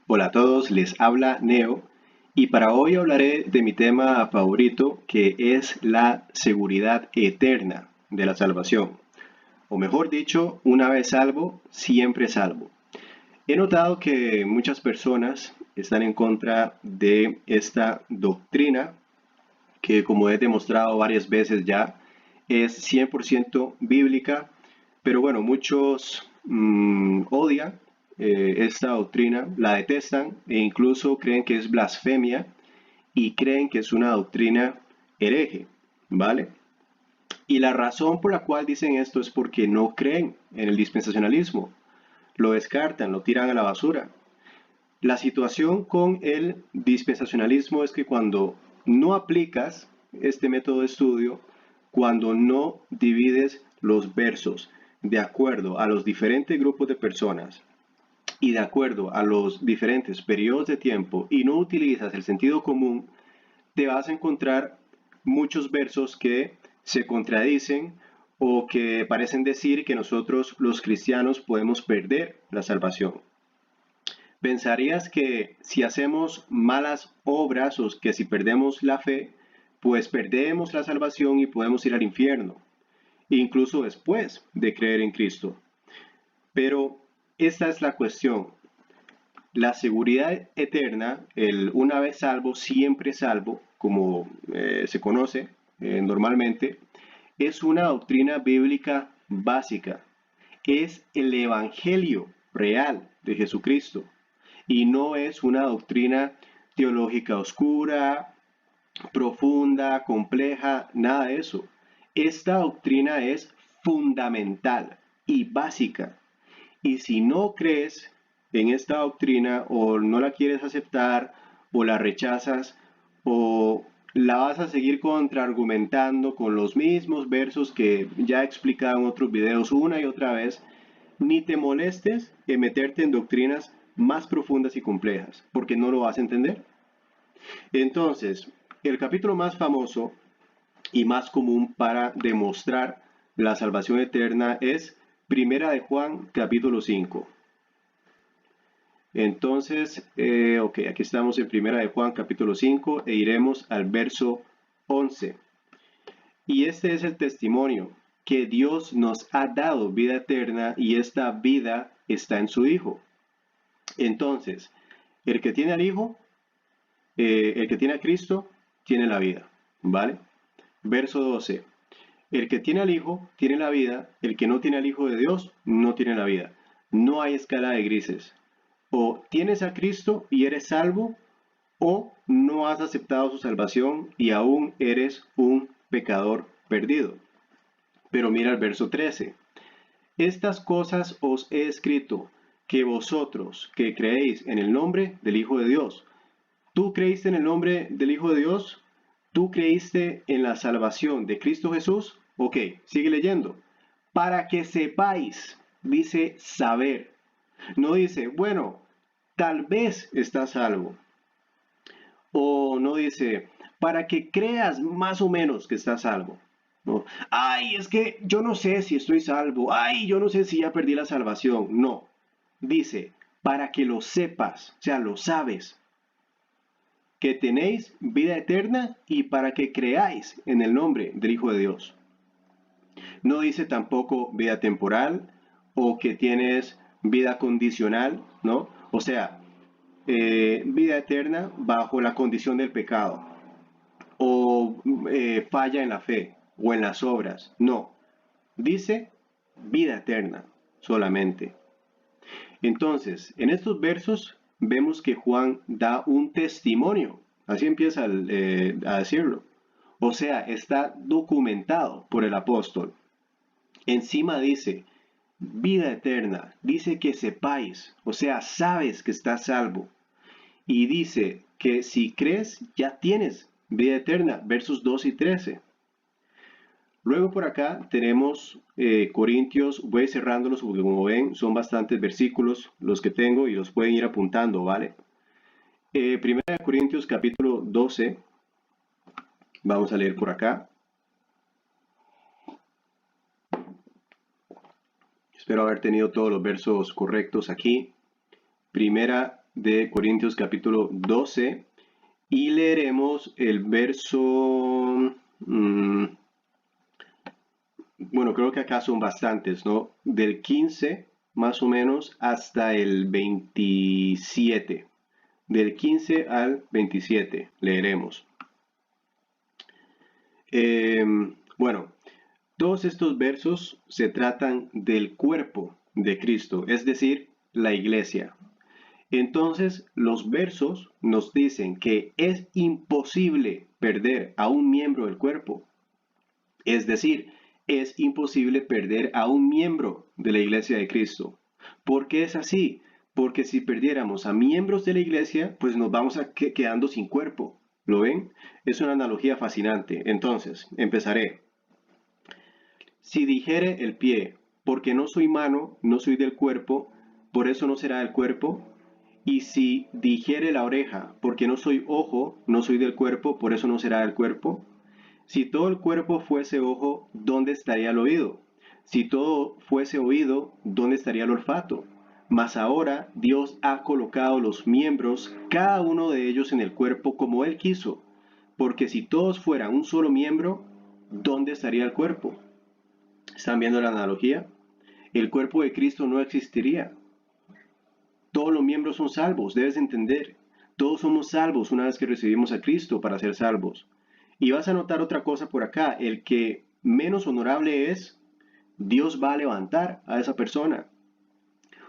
Hola a todos, les habla Neo y para hoy hablaré de mi tema favorito que es la seguridad eterna de la salvación. O mejor dicho, una vez salvo, siempre salvo. He notado que muchas personas están en contra de esta doctrina que, como he demostrado varias veces ya, es 100% bíblica, pero bueno, muchos odian esta doctrina, la detestan e incluso creen que es blasfemia y creen que es una doctrina hereje, ¿vale? Y la razón por la cual dicen esto es porque no creen en el dispensacionalismo, lo descartan, lo tiran a la basura. La situación con el dispensacionalismo es que cuando no aplicas este método de estudio, cuando no divides los versos de acuerdo a los diferentes grupos de personas y de acuerdo a los diferentes periodos de tiempo y no utilizas el sentido común, te vas a encontrar muchos versos que se contradicen o que parecen decir que nosotros los cristianos podemos perder la salvación. Pensarías que si hacemos malas obras o que si perdemos la fe, pues perdemos la salvación y podemos ir al infierno, incluso después de creer en Cristo. Pero esta es la cuestión. La seguridad eterna, el una vez salvo, siempre salvo, como se conoce normalmente, es una doctrina bíblica básica. Es el evangelio real de Jesucristo y no es una doctrina teológica oscura, profunda, compleja, nada de eso. Esta doctrina es fundamental y básica. Y si no crees en esta doctrina o no la quieres aceptar o la rechazas o la vas a seguir contraargumentando con los mismos versos que ya he explicado en otros videos una y otra vez, ni te molestes en meterte en doctrinas más profundas y complejas, porque no lo vas a entender. Entonces, el capítulo más famoso y más común para demostrar la salvación eterna es Primera de Juan, capítulo 5. Entonces, ok, aquí estamos en Primera de Juan, capítulo 5, e iremos al verso 11. Y este es el testimonio, que Dios nos ha dado vida eterna y esta vida está en su Hijo. Entonces, el que tiene al Hijo, el que tiene a Cristo, tiene la vida, ¿vale? Verso 12. El que tiene al Hijo, tiene la vida, el que no tiene al Hijo de Dios, no tiene la vida. No hay escala de grises. O tienes a Cristo y eres salvo, o no has aceptado su salvación y aún eres un pecador perdido. Pero mira el verso 13. Estas cosas os he escrito, que vosotros que creéis en el nombre del Hijo de Dios. ¿Tú creíste en el nombre del Hijo de Dios? ¿Tú creíste en la salvación de Cristo Jesús? Ok, sigue leyendo. Para que sepáis, dice saber. No dice, bueno, tal vez estás salvo. O no dice, para que creas más o menos que estás salvo. No. Ay, es que yo no sé si estoy salvo. Ay, yo no sé si ya perdí la salvación. No. Dice, para que lo sepas, o sea, lo sabes, que tenéis vida eterna y para que creáis en el nombre del Hijo de Dios. No dice tampoco vida temporal o que tienes vida condicional, ¿no? O sea, vida eterna bajo la condición del pecado o falla en la fe o en las obras. No, dice vida eterna solamente. Entonces, en estos versos vemos que Juan da un testimonio, así empieza a decirlo. O sea, está documentado por el apóstol. Encima dice, vida eterna, dice que sepáis, o sea, sabes que estás salvo. Y dice que si crees, ya tienes vida eterna, versos 2 y 13. Luego por acá tenemos Corintios, voy cerrándolos porque como ven son bastantes versículos los que tengo y los pueden ir apuntando, ¿vale? Primera de Corintios capítulo 12, vamos a leer por acá. Espero haber tenido todos los versos correctos aquí. Primera de Corintios capítulo 12 y leeremos el verso, bueno, creo que acá son bastantes, ¿no? Del 15 más o menos hasta el 27. Del 15 al 27 leeremos. Bueno, todos estos versos se tratan del cuerpo de Cristo, es decir, la iglesia. Entonces, los versos nos dicen que es imposible perder a un miembro del cuerpo. Es decir, es imposible perder a un miembro de la iglesia de Cristo. ¿Por qué es así? Porque si perdiéramos a miembros de la iglesia, pues nos vamos quedando sin cuerpo. ¿Lo ven? Es una analogía fascinante. Entonces, empezaré. Si dijere el pie, porque no soy mano, no soy del cuerpo, por eso no será del cuerpo. Y si dijere la oreja, porque no soy ojo, no soy del cuerpo, por eso no será del cuerpo. Si todo el cuerpo fuese ojo, ¿dónde estaría el oído? Si todo fuese oído, ¿dónde estaría el olfato? Mas ahora Dios ha colocado los miembros, cada uno de ellos en el cuerpo como Él quiso. Porque si todos fueran un solo miembro, ¿dónde estaría el cuerpo? ¿Están viendo la analogía? El cuerpo de Cristo no existiría. Todos los miembros son salvos, debes entender. Todos somos salvos una vez que recibimos a Cristo para ser salvos. Y vas a notar otra cosa por acá, el que menos honorable es, Dios va a levantar a esa persona.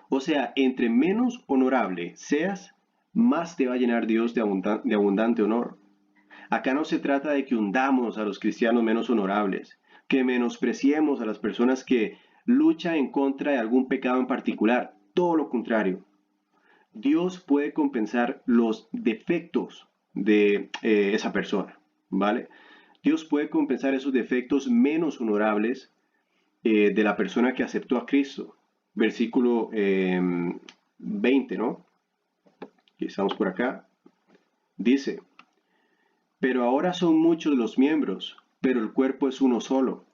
O sea, entre menos honorable seas, más te va a llenar Dios de abundante honor. Acá no se trata de que hundamos a los cristianos menos honorables, que menospreciemos a las personas que luchan en contra de algún pecado en particular. Todo lo contrario. Dios puede compensar los defectos de esa persona, ¿vale? Dios puede compensar esos defectos menos honorables de la persona que aceptó a Cristo. Versículo 20, ¿no? Y estamos por acá. Dice, pero ahora son muchos los miembros, pero el cuerpo es uno solo.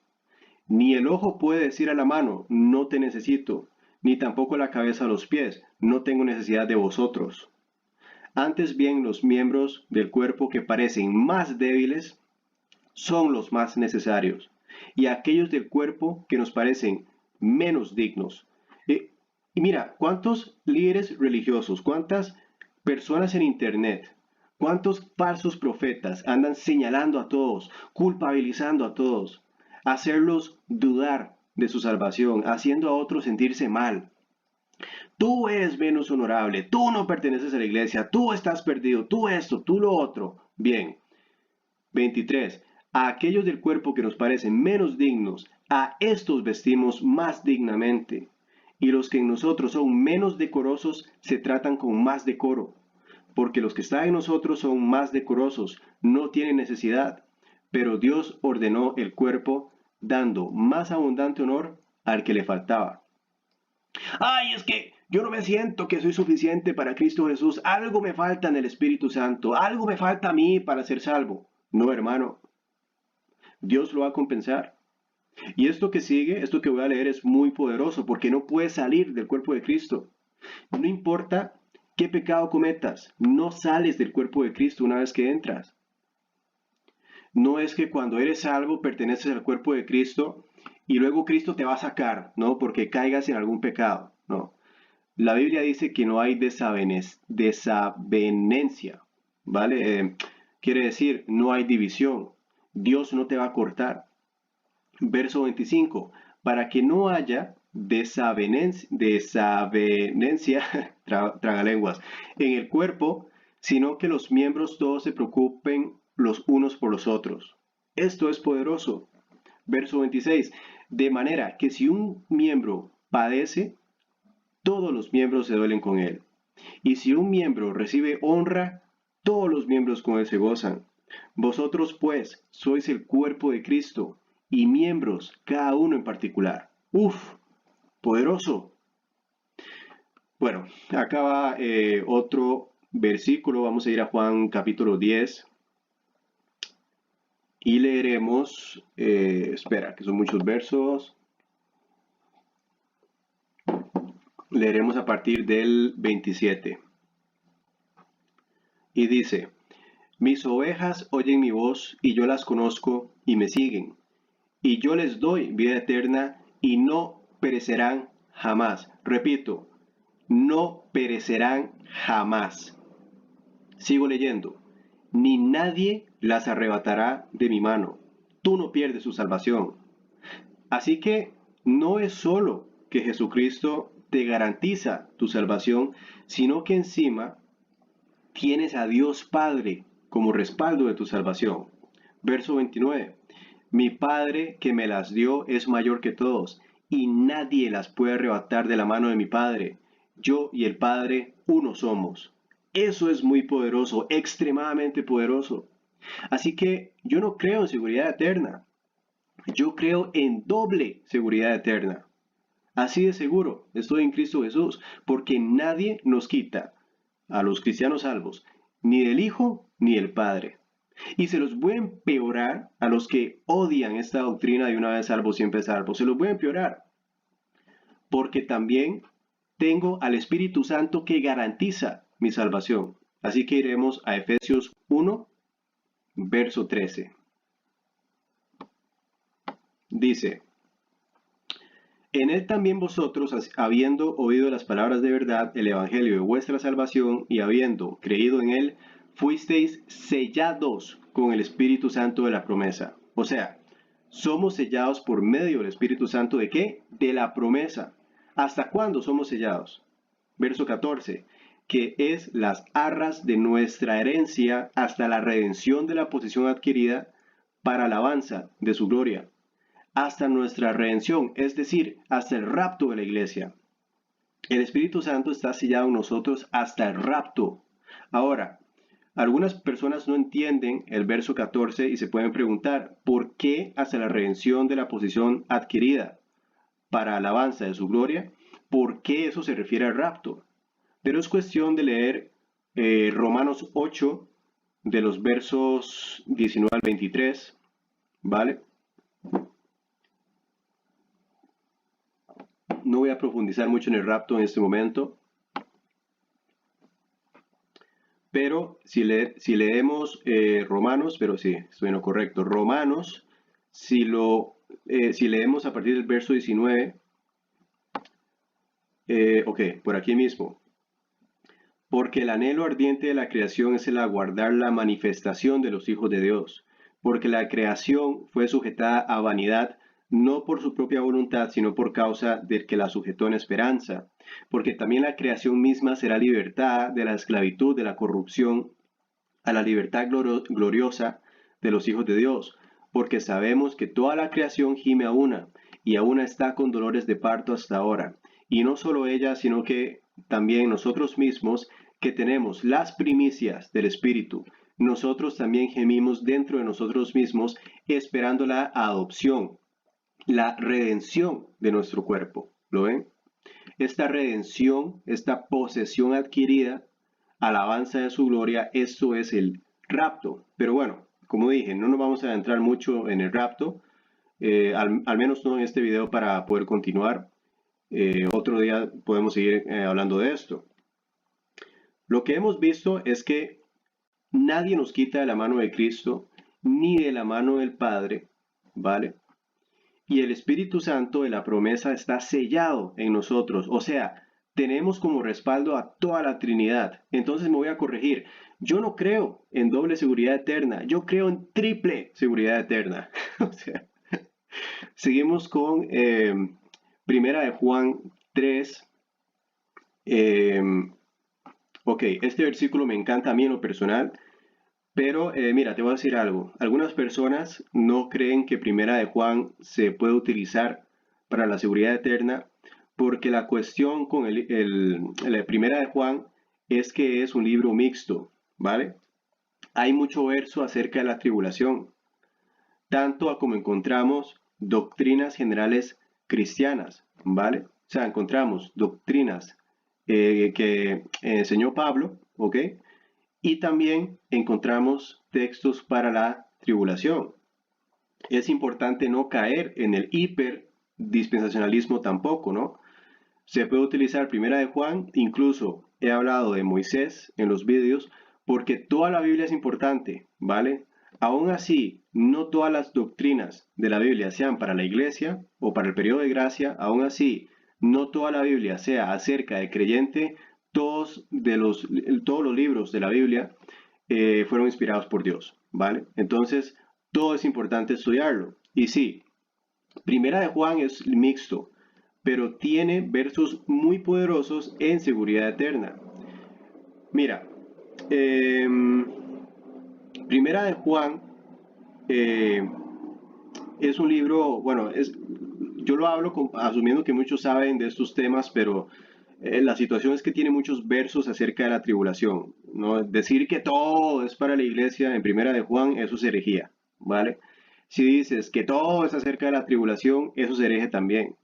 Ni el ojo puede decir a la mano, no te necesito, ni tampoco la cabeza a los pies, no tengo necesidad de vosotros. Antes bien, los miembros del cuerpo que parecen más débiles son los más necesarios, y aquellos del cuerpo que nos parecen menos dignos. Y mira, ¿cuántos líderes religiosos, cuántas personas en Internet, cuántos falsos profetas andan señalando a todos, culpabilizando a todos, hacerlos dudar de su salvación, haciendo a otros sentirse mal? Tú eres menos honorable, tú no perteneces a la iglesia, tú estás perdido, tú esto, tú lo otro. Bien. 23. A aquellos del cuerpo que nos parecen menos dignos, a estos vestimos más dignamente. Y los que en nosotros son menos decorosos se tratan con más decoro. Porque los que están en nosotros son más decorosos, no tienen necesidad. Pero Dios ordenó el cuerpo, dando más abundante honor al que le faltaba. Ay, es que yo no me siento que soy suficiente para Cristo Jesús. Algo me falta en el Espíritu Santo. Algo me falta a mí para ser salvo. No, hermano. Dios lo va a compensar. Y esto que sigue, esto que voy a leer es muy poderoso porque no puedes salir del cuerpo de Cristo. No importa qué pecado cometas, no sales del cuerpo de Cristo una vez que entras. No es que cuando eres salvo perteneces al cuerpo de Cristo y luego Cristo te va a sacar, ¿no? Porque caigas en algún pecado, no. La Biblia dice que no hay desavenencia, ¿vale? Quiere decir, no hay división. Dios no te va a cortar. Verso 25, para que no haya desavenencia tragalenguas, en el cuerpo, sino que los miembros todos se preocupen los unos por los otros. Esto es poderoso. Verso 26, de manera que si un miembro padece, todos los miembros se duelen con él. Y si un miembro recibe honra, todos los miembros con él se gozan. Vosotros, pues, sois el cuerpo de Cristo y miembros, cada uno en particular. ¡Uf! Poderoso. Bueno, acá va otro versículo. Vamos a ir a Juan capítulo 10 y leeremos, espera, que son muchos versos. Leeremos a partir del 27. y dice, mis ovejas oyen mi voz y yo las conozco y me siguen, y yo les doy vida eterna y no perecerán jamás. Repito, no perecerán jamás. Sigo leyendo. Ni nadie las arrebatará de mi mano. Tú no pierdes su salvación. Así que no es solo que Jesucristo te garantiza tu salvación, sino que encima tienes a Dios Padre como respaldo de tu salvación. Verso 29. Mi Padre que me las dio es mayor que todos, y nadie las puede arrebatar de la mano de mi Padre. Yo y el Padre uno somos. Eso es muy poderoso, extremadamente poderoso. Así que yo no creo en seguridad eterna. Yo creo en doble seguridad eterna. Así de seguro estoy en Cristo Jesús, porque nadie nos quita a los cristianos salvos, ni del Hijo ni del Padre. Y se los voy a empeorar a los que odian esta doctrina de una vez salvo, siempre salvo. Se los voy a empeorar, porque también tengo al Espíritu Santo que garantiza mi salvación. Así que iremos a Efesios 1, verso 13. Dice, en él también vosotros, habiendo oído las palabras de verdad, el evangelio de vuestra salvación, y habiendo creído en él, fuisteis sellados con el Espíritu Santo de la promesa. O sea, somos sellados por medio del Espíritu Santo ¿de qué? De la promesa. ¿Hasta cuándo somos sellados? Verso 14, que es las arras de nuestra herencia hasta la redención de la posesión adquirida para alabanza de su gloria. Hasta nuestra redención, es decir, hasta el rapto de la iglesia. El Espíritu Santo está sellado en nosotros hasta el rapto. Ahora, algunas personas no entienden el verso 14 y se pueden preguntar, ¿por qué hasta la redención de la posesión adquirida para alabanza de su gloria? ¿Por qué eso se refiere al rapto? Pero es cuestión de leer Romanos 8, de los versos 19 al 23, ¿vale? No voy a profundizar mucho en el rapto en este momento, pero si leemos Romanos, pero sí, estoy en lo correcto, Romanos, si leemos a partir del verso 19, ok, por aquí mismo, porque el anhelo ardiente de la creación es el aguardar la manifestación de los hijos de Dios, porque la creación fue sujetada a vanidad, no por su propia voluntad, sino por causa del que la sujetó en esperanza, porque también la creación misma será libertada de la esclavitud, de la corrupción, a la libertad gloriosa de los hijos de Dios, porque sabemos que toda la creación gime a una, y a una está con dolores de parto hasta ahora, y no solo ella, sino que también nosotros mismos, que tenemos las primicias del Espíritu, nosotros también gemimos dentro de nosotros mismos, esperando la adopción, la redención de nuestro cuerpo. ¿Lo ven? Esta redención, esta posesión adquirida, alabanza de su gloria, esto es el rapto. Pero bueno, como dije, no nos vamos a adentrar mucho en el rapto, al menos no en este video para poder continuar. Otro día podemos seguir hablando de esto. Lo que hemos visto es que nadie nos quita de la mano de Cristo, ni de la mano del Padre, ¿vale? Y el Espíritu Santo de la promesa está sellado en nosotros, o sea, tenemos como respaldo a toda la Trinidad. Entonces me voy a corregir. Yo no creo en doble seguridad eterna, yo creo en triple seguridad eterna. O sea, seguimos con Primera de Juan 3. Ok, este versículo me encanta a mí en lo personal. Pero mira, te voy a decir algo. Algunas personas no creen que Primera de Juan se puede utilizar para la seguridad eterna porque la cuestión con la Primera de Juan es que es un libro mixto, ¿vale? Hay mucho verso acerca de la tribulación, tanto como encontramos doctrinas generales cristianas, ¿vale? O sea, encontramos doctrinas que enseñó Pablo, ¿ok? Y también encontramos textos para la tribulación. Es importante no caer en el hiperdispensacionalismo tampoco, ¿no? Se puede utilizar Primera de Juan, incluso he hablado de Moisés en los vídeos, porque toda la Biblia es importante, ¿vale? Aún así, no todas las doctrinas de la Biblia sean para la iglesia o para el periodo de gracia, aún así, no toda la Biblia sea acerca del creyente, todos los libros de la Biblia fueron inspirados por Dios, ¿vale? Entonces, todo es importante estudiarlo. Y sí, Primera de Juan es mixto, pero tiene versos muy poderosos en seguridad eterna. Mira, eh, Primera de Juan eh, es un libro, bueno, yo lo hablo asumiendo que muchos saben de estos temas, pero la situación es que tiene muchos versos acerca de la tribulación, ¿no? Decir que todo es para la iglesia en Primera de Juan, eso es herejía, ¿vale? Si dices que todo es acerca de la tribulación, eso es hereje también.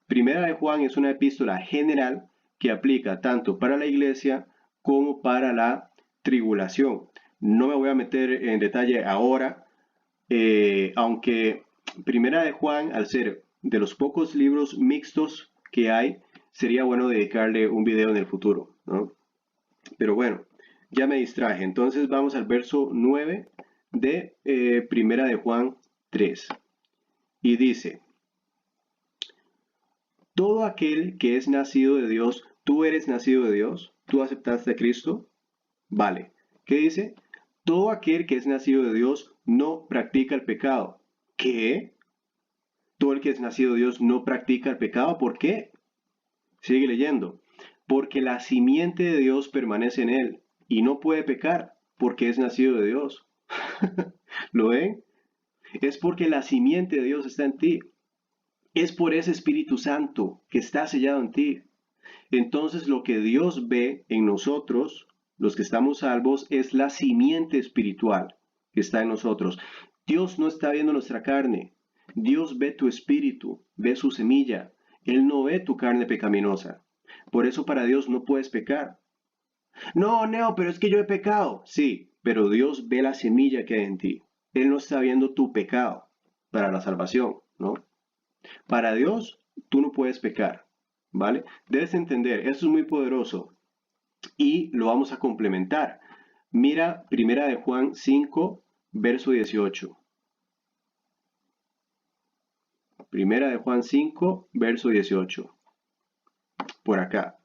Primera de Juan es una epístola general que aplica tanto para la iglesia como para la tribulación. No me voy a meter en detalle ahora, aunque Primera de Juan, al ser de los pocos libros mixtos que hay, sería bueno dedicarle un video en el futuro, ¿no? Pero bueno, ya me distraje. Entonces vamos al verso 9 de Primera de Juan 3. Y dice, todo aquel que es nacido de Dios, tú eres nacido de Dios, tú aceptaste a Cristo, vale. ¿Qué dice? Todo aquel que es nacido de Dios no practica el pecado. ¿Qué? Todo el que es nacido de Dios no practica el pecado. ¿Por qué? Sigue leyendo. Porque la simiente de Dios permanece en él y no puede pecar porque es nacido de Dios. ¿Lo ven? Es porque la simiente de Dios está en ti. Es por ese Espíritu Santo que está sellado en ti. Entonces lo que Dios ve en nosotros, los que estamos salvos, es la simiente espiritual que está en nosotros. Dios no está viendo nuestra carne. Dios ve tu espíritu, ve su semilla. Él no ve tu carne pecaminosa. Por eso para Dios no puedes pecar. No, Neo, pero es que yo he pecado. Sí, pero Dios ve la semilla que hay en ti. Él no está viendo tu pecado para la salvación, ¿no? Para Dios, tú no puedes pecar, ¿vale? Debes entender, esto es muy poderoso y lo vamos a complementar. Mira, Primera de Juan 5, verso 18. Primera de Juan 5, verso 18. Por acá.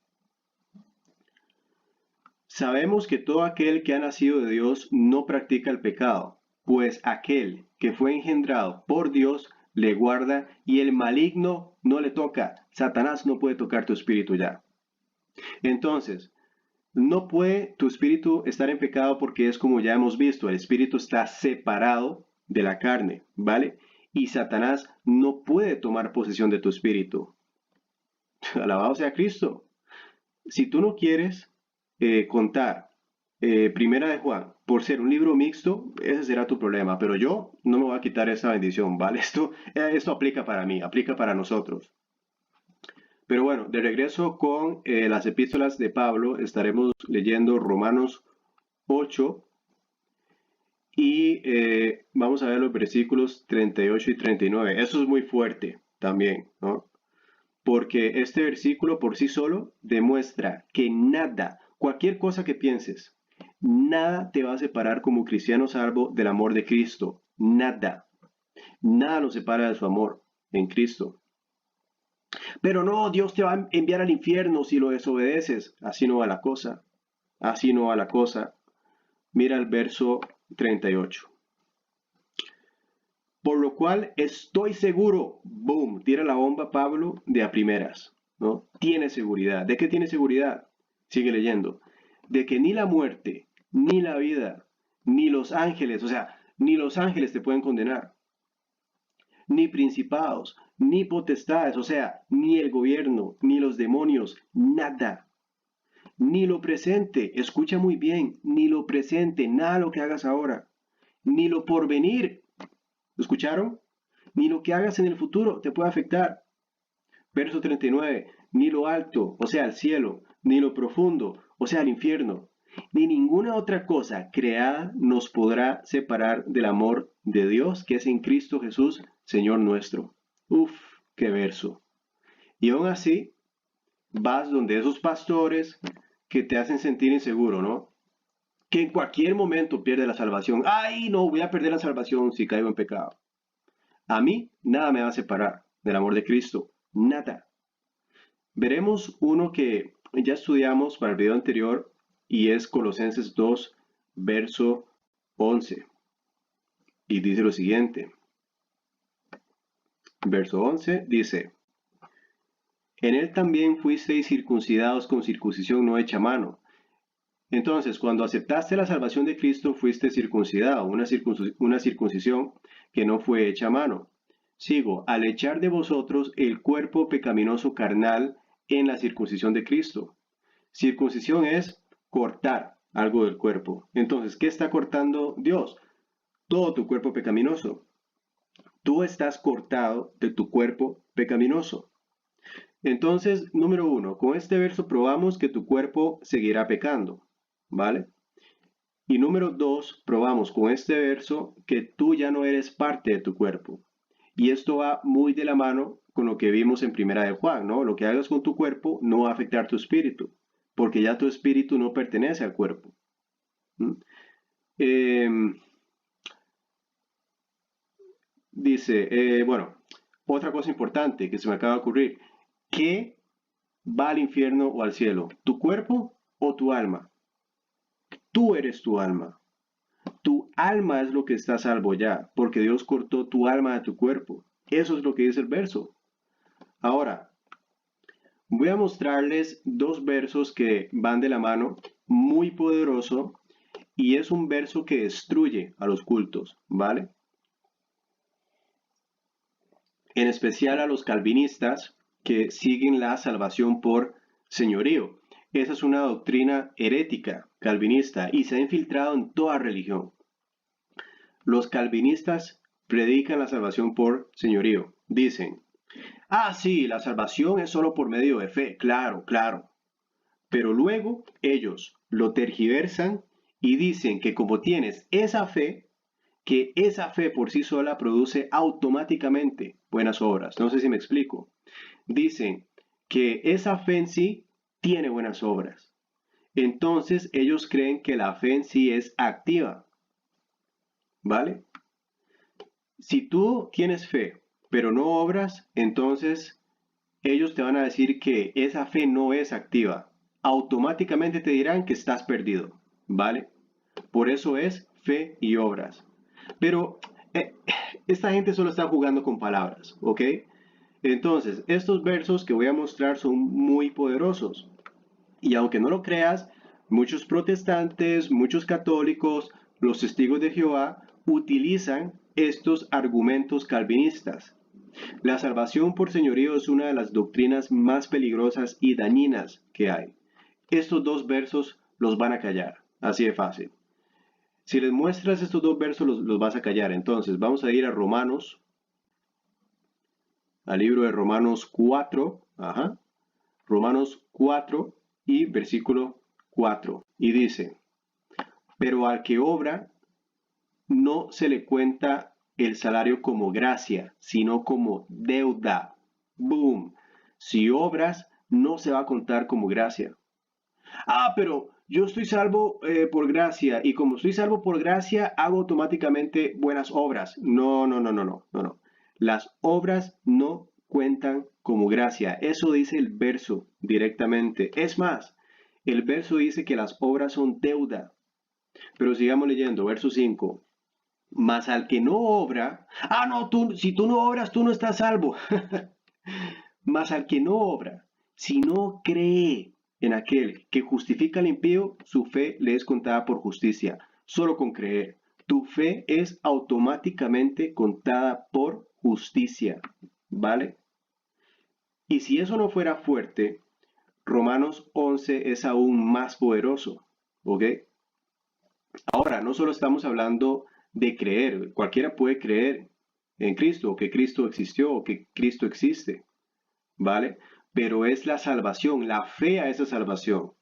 Sabemos que todo aquel que ha nacido de Dios no practica el pecado, pues aquel que fue engendrado por Dios le guarda y el maligno no le toca. Satanás no puede tocar tu espíritu ya. Entonces, no puede tu espíritu estar en pecado porque es como ya hemos visto, el espíritu está separado de la carne, ¿vale? Y Satanás no puede tomar posesión de tu espíritu. Alabado sea Cristo. Si tú no quieres contar Primera de Juan por ser un libro mixto, ese será tu problema, pero yo no me voy a quitar esa bendición, ¿vale? Esto aplica para mí, aplica para nosotros. Pero bueno, de regreso con las epístolas de Pablo, estaremos leyendo Romanos 8 y vamos a ver los versículos 38 y 39. Eso es muy fuerte también, ¿no? Porque este versículo por sí solo demuestra que nada, cualquier cosa que pienses, nada te va a separar como cristiano salvo del amor de Cristo. Nada. Nada nos separa de su amor en Cristo. Pero no, Dios te va a enviar al infierno si lo desobedeces. Así no va la cosa. Así no va la cosa. Mira el verso 38. Por lo cual estoy seguro, boom, tira la bomba Pablo de a primeras, ¿no? Tiene seguridad. ¿De qué tiene seguridad? Sigue leyendo. De que ni la muerte, ni la vida, ni los ángeles, o sea, ni los ángeles te pueden condenar, ni principados, ni potestades, o sea, ni el gobierno, ni los demonios, nada. Ni lo presente, escucha muy bien, ni lo presente, nada lo que hagas ahora, ni lo porvenir, ¿escucharon? Ni lo que hagas en el futuro te puede afectar. Verso 39, ni lo alto, o sea, el cielo, ni lo profundo, o sea, el infierno, ni ninguna otra cosa creada nos podrá separar del amor de Dios que es en Cristo Jesús, Señor nuestro. Uf, qué verso. Y aún así, vas donde esos pastores que te hacen sentir inseguro, ¿no? que en cualquier momento pierde la salvación. Ay, no, voy a perder la salvación si caigo en pecado. A mí nada me va a separar del amor de Cristo. Nada. Veremos uno que ya estudiamos para el video anterior y es Colosenses 2, verso 11. Y dice lo siguiente. Verso 11 dice, en él también fuisteis circuncidados con circuncisión no hecha a mano. Entonces, cuando aceptaste la salvación de Cristo, fuiste circuncidado, una circuncisión que no fue hecha a mano. Sigo, al echar de vosotros el cuerpo pecaminoso carnal en la circuncisión de Cristo. Circuncisión es cortar algo del cuerpo. Entonces, ¿qué está cortando Dios? Todo tu cuerpo pecaminoso. Tú estás cortado de tu cuerpo pecaminoso. Entonces, número 1, con este verso probamos que tu cuerpo seguirá pecando, ¿vale? Y número 2, probamos con este verso que tú ya no eres parte de tu cuerpo. Y esto va muy de la mano con lo que vimos en Primera de Juan, ¿no? Lo que hagas con tu cuerpo no va a afectar tu espíritu, porque ya tu espíritu no pertenece al cuerpo. Bueno, otra cosa importante que se me acaba de ocurrir. ¿Qué va al infierno o al cielo? ¿Tu cuerpo o tu alma? Tú eres tu alma. Tu alma es lo que está a salvo ya, porque Dios cortó tu alma de tu cuerpo. Eso es lo que dice el verso. Ahora, voy a mostrarles dos versos que van de la mano, muy poderoso, y es un verso que destruye a los cultos, ¿vale? En especial a los calvinistas que siguen la salvación por señorío. Esa es una doctrina herética calvinista y se ha infiltrado en toda religión. Los calvinistas predican la salvación por señorío. Dicen, sí, la salvación es solo por medio de fe, claro, claro. Pero luego ellos lo tergiversan y dicen que como tienes esa fe, que esa fe por sí sola produce automáticamente buenas obras. No sé si me explico. Dicen que esa fe en sí tiene buenas obras. Entonces ellos creen que la fe en sí es activa. ¿Vale? Si tú tienes fe, pero no obras, entonces ellos te van a decir que esa fe no es activa. Automáticamente te dirán que estás perdido. ¿Vale? Por eso es fe y obras. Pero esta gente solo está jugando con palabras, ¿ok? Entonces, estos versos que voy a mostrar son muy poderosos. Y aunque no lo creas, muchos protestantes, muchos católicos, los testigos de Jehová, utilizan estos argumentos calvinistas. La salvación por señorío es una de las doctrinas más peligrosas y dañinas que hay. Estos dos versos los van a callar, así de fácil. Si les muestras estos dos versos, los vas a callar. Entonces, vamos a ir a Romanos, al libro de Romanos 4, Romanos 4 y versículo 4. Y dice, pero al que obra, no se le cuenta el salario como gracia, sino como deuda. ¡Boom! Si obras, no se va a contar como gracia. Pero yo estoy salvo por gracia y como estoy salvo por gracia, hago automáticamente buenas obras. No, no, no, no, no, no, no. Las obras no cuentan como gracia. Eso dice el verso directamente. Es más, el verso dice que las obras son deuda. Pero sigamos leyendo, verso 5. Mas al que no obra, no, si tú no obras, tú no estás salvo. Mas al que no obra, si no cree en aquel que justifica al impío, su fe le es contada por justicia. Solo con creer. Tu fe es automáticamente contada por justicia. ¿Vale? Y si eso no fuera fuerte, Romanos 11 es aún más poderoso. ¿Ok? Ahora, no solo estamos hablando de creer. Cualquiera puede creer en Cristo, o que Cristo existió, o que Cristo existe. ¿Vale? Pero es la salvación, la fe a esa salvación.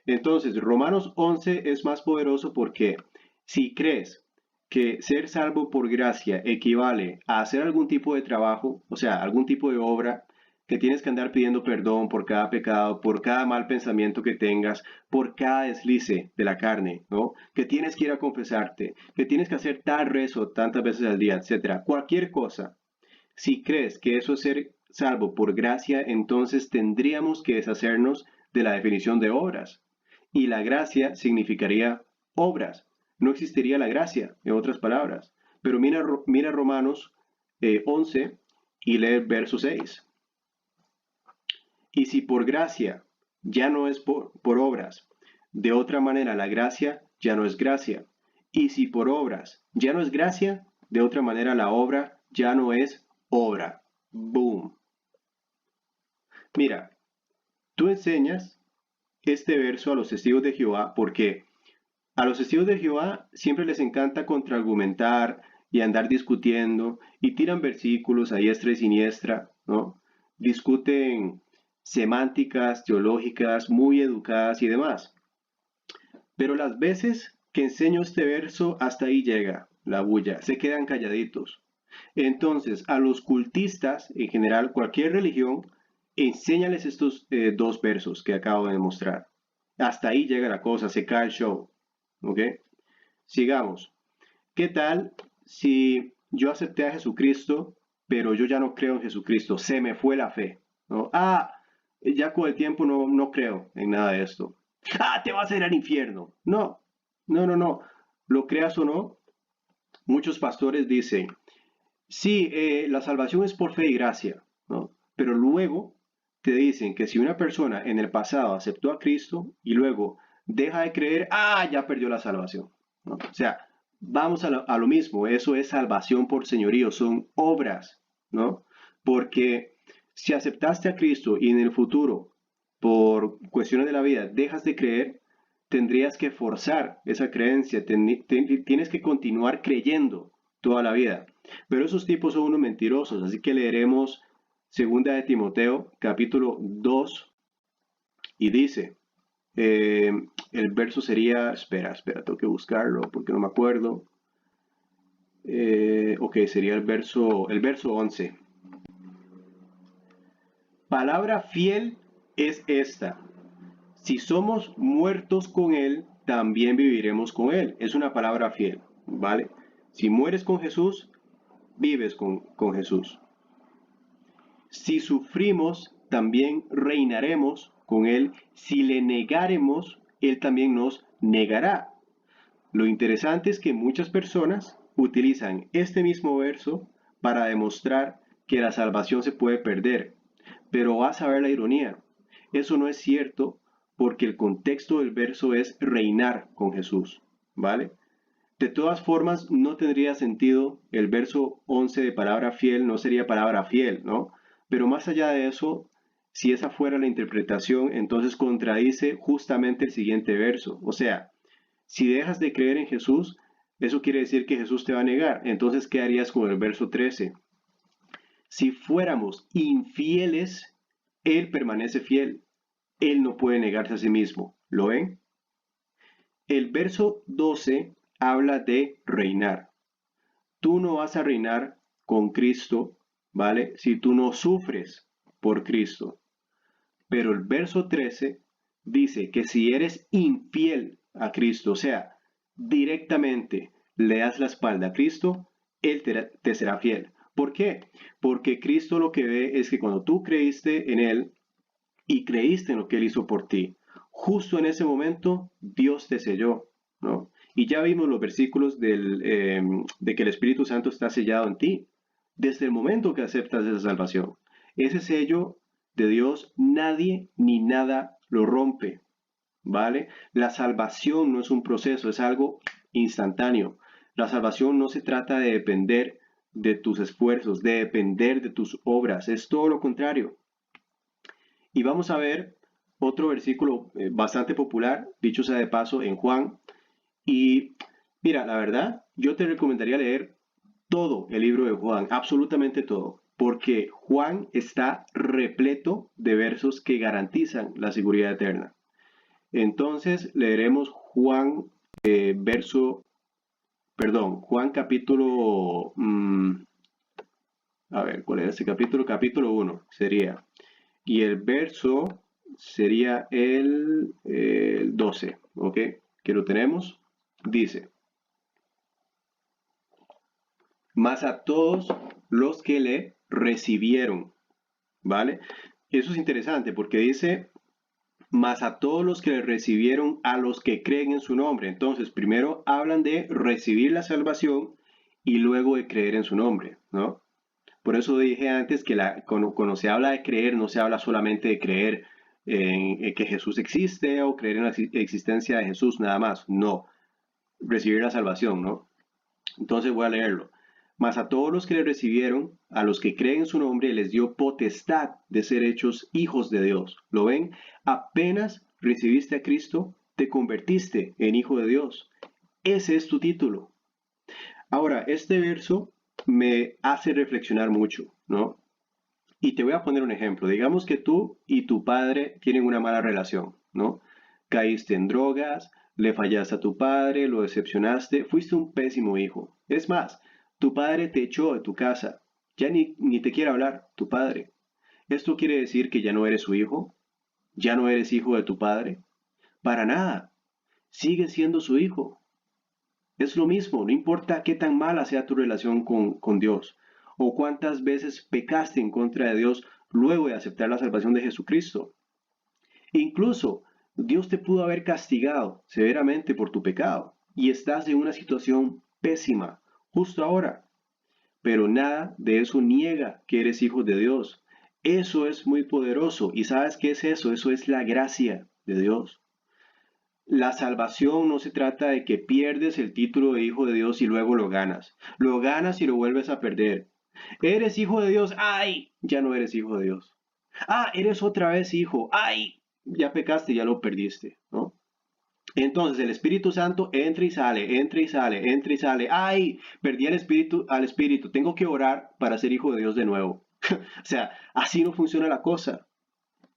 Entonces, Romanos 11 es más poderoso porque si crees que ser salvo por gracia equivale a hacer algún tipo de trabajo, o sea, algún tipo de obra, que tienes que andar pidiendo perdón por cada pecado, por cada mal pensamiento que tengas, por cada deslice de la carne, ¿no? Que tienes que ir a confesarte, que tienes que hacer tal rezo tantas veces al día, etcétera. Cualquier cosa. Si crees que eso es ser salvo por gracia, entonces tendríamos que deshacernos de la definición de obras. Y la gracia significaría obras. No existiría la gracia, en otras palabras. Pero mira Romanos 11 y lee el verso 6. Y si por gracia ya no es por obras, de otra manera la gracia ya no es gracia. Y si por obras ya no es gracia, de otra manera la obra ya no es obra. Boom. Mira, tú enseñas este verso a los testigos de Jehová porque a los testigos de Jehová siempre les encanta contraargumentar y andar discutiendo y tiran versículos a diestra y siniestra, ¿no? Discuten semánticas teológicas muy educadas y demás. Pero las veces que enseño este verso, hasta ahí llega la bulla, se quedan calladitos. Entonces, a los cultistas, en general, cualquier religión, enséñales estos dos versos que acabo de mostrar. Hasta ahí llega la cosa, se cae el show. ¿Ok? Sigamos. ¿Qué tal si yo acepté a Jesucristo, pero yo ya no creo en Jesucristo? Se me fue la fe, ¿no? Ya con el tiempo no creo en nada de esto. Te vas a ir al infierno. No, no. Lo creas o no, muchos pastores dicen, sí, la salvación es por fe y gracia, ¿no? Pero luego te dicen que si una persona en el pasado aceptó a Cristo y luego deja de creer, ya perdió la salvación, ¿no? O sea, vamos a lo mismo, eso es salvación por señorío, son obras, ¿no? Porque si aceptaste a Cristo y en el futuro, por cuestiones de la vida, dejas de creer, tendrías que forzar esa creencia, tienes que continuar creyendo toda la vida. Pero esos tipos son unos mentirosos, así que leeremos segunda de Timoteo, capítulo 2, y dice, el verso sería, espera, tengo que buscarlo porque no me acuerdo. Ok, sería el verso 11. Palabra fiel es esta. Si somos muertos con Él, también viviremos con Él. Es una palabra fiel, ¿vale? Si mueres con Jesús, vives con Jesús. Si sufrimos, también reinaremos con Él. Si le negaremos, Él también nos negará. Lo interesante es que muchas personas utilizan este mismo verso para demostrar que la salvación se puede perder. Pero vas a ver la ironía. Eso no es cierto porque el contexto del verso es reinar con Jesús, ¿vale? De todas formas, no tendría sentido el verso 11 de palabra fiel, no sería palabra fiel, ¿no? Pero más allá de eso, si esa fuera la interpretación, entonces contradice justamente el siguiente verso. O sea, si dejas de creer en Jesús, eso quiere decir que Jesús te va a negar. Entonces, ¿qué harías con el verso 13? Si fuéramos infieles, Él permanece fiel. Él no puede negarse a sí mismo. ¿Lo ven? El verso 12 habla de reinar. Tú no vas a reinar con Cristo, ¿vale? Si tú no sufres por Cristo. Pero el verso 13 dice que si eres infiel a Cristo, o sea, directamente le das la espalda a Cristo, Él te será fiel. ¿Por qué? Porque Cristo lo que ve es que cuando tú creíste en Él y creíste en lo que Él hizo por ti, justo en ese momento Dios te selló, ¿no? Y ya vimos los versículos de que el Espíritu Santo está sellado en ti, desde el momento que aceptas esa salvación. Ese sello de Dios nadie ni nada lo rompe, ¿vale? La salvación no es un proceso, es algo instantáneo. La salvación no se trata de depender de tus esfuerzos, de depender de tus obras, es todo lo contrario. Y vamos a ver otro versículo bastante popular, dicho sea de paso, en Juan. Y mira, la verdad, yo te recomendaría leer todo el libro de Juan, absolutamente todo, porque Juan está repleto de versos que garantizan la seguridad eterna. Entonces leeremos Juan capítulo A ver, ¿cuál es este capítulo? Capítulo 1 sería. Y el verso sería el 12, ¿ok? Que lo tenemos. Dice, mas a todos los que le recibieron, ¿vale? Eso es interesante porque dice, mas a todos los que le recibieron, a los que creen en su nombre. Entonces, primero hablan de recibir la salvación y luego de creer en su nombre, ¿no? Por eso dije antes que cuando se habla de creer, no se habla solamente de creer en que Jesús existe o creer en la existencia de Jesús nada más. No, recibir la salvación, ¿no? Entonces voy a leerlo. Mas a todos los que le recibieron, a los que creen en su nombre, les dio potestad de ser hechos hijos de Dios. ¿Lo ven? Apenas recibiste a Cristo, te convertiste en hijo de Dios. Ese es tu título. Ahora, este verso me hace reflexionar mucho, ¿no? Y te voy a poner un ejemplo. Digamos que tú y tu padre tienen una mala relación, ¿no? Caíste en drogas, le fallaste a tu padre, lo decepcionaste, fuiste un pésimo hijo. Es más, tu padre te echó de tu casa. Ya ni te quiere hablar, tu padre. ¿Esto quiere decir que ya no eres su hijo? ¿Ya no eres hijo de tu padre? Para nada. Sigues siendo su hijo. Es lo mismo, no importa qué tan mala sea tu relación con Dios o cuántas veces pecaste en contra de Dios luego de aceptar la salvación de Jesucristo. Incluso Dios te pudo haber castigado severamente por tu pecado y estás en una situación pésima justo ahora, pero nada de eso niega que eres hijo de Dios. Eso es muy poderoso. ¿Y sabes qué es eso? Eso es la gracia de Dios. La salvación no se trata de que pierdes el título de hijo de Dios y luego lo ganas. Lo ganas y lo vuelves a perder. Eres hijo de Dios, ¡ay! Ya no eres hijo de Dios. Ah, eres otra vez hijo, ¡ay! Ya pecaste, ya lo perdiste, ¿no? Entonces el Espíritu Santo entra y sale, entra y sale, entra y sale. ¡Ay! Perdí al Espíritu. Tengo que orar para ser hijo de Dios de nuevo. O sea, así no funciona la cosa.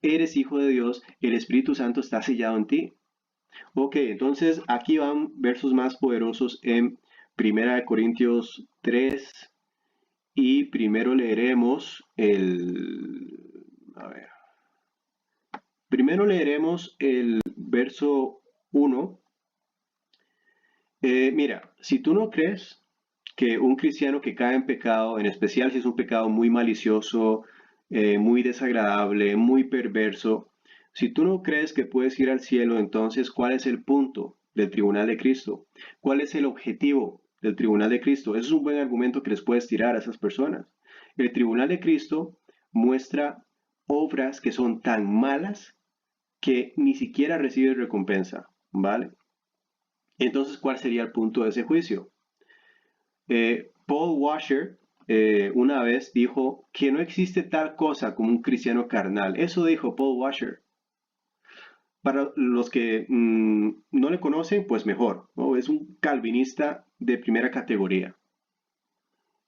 Eres hijo de Dios, el Espíritu Santo está sellado en ti. Ok, entonces aquí van versos más poderosos en Primera de Corintios 3 y primero leeremos a ver, primero leeremos el verso 1. Mira, si tú no crees que un cristiano que cae en pecado, en especial si es un pecado muy malicioso, muy desagradable, muy perverso, si tú no crees que puedes ir al cielo, entonces, ¿cuál es el punto del tribunal de Cristo? ¿Cuál es el objetivo del tribunal de Cristo? Eso es un buen argumento que les puedes tirar a esas personas. El tribunal de Cristo muestra obras que son tan malas que ni siquiera reciben recompensa, ¿vale? Entonces, ¿cuál sería el punto de ese juicio? Paul Washer una vez dijo que no existe tal cosa como un cristiano carnal. Eso dijo Paul Washer. Para los que no le conocen, pues mejor, ¿no? Es un calvinista de primera categoría.